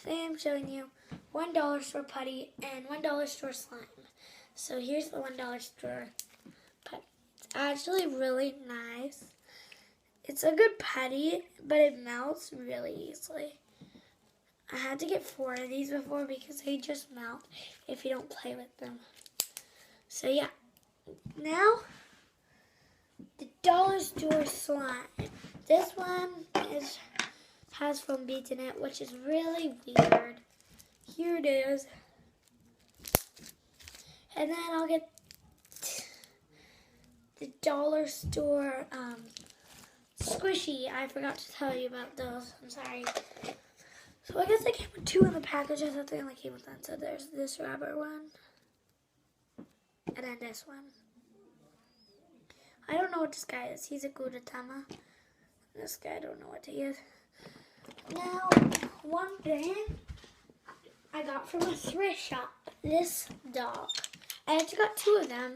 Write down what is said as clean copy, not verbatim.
Today I'm showing you $1 store putty and $1 store slime. So here's the $1 store putty. It's actually really nice. It's a good putty, but it melts really easily. I had to get 4 of these before because they just melt if you don't play with them. So yeah, now the dollar store slime. This one has foam beads in it, which is really weird. Here it is. And then I'll get the dollar store squishy. I forgot to tell you about those. I'm sorry. So I guess they came with 2 in the package. I thought they only came with 1. So there's this rubber one. And then this one. I don't know what this guy is. He's a Gudetama. This guy, I don't know what he is. Now, one thing I got from a thrift shop. This dog. I actually got 2 of them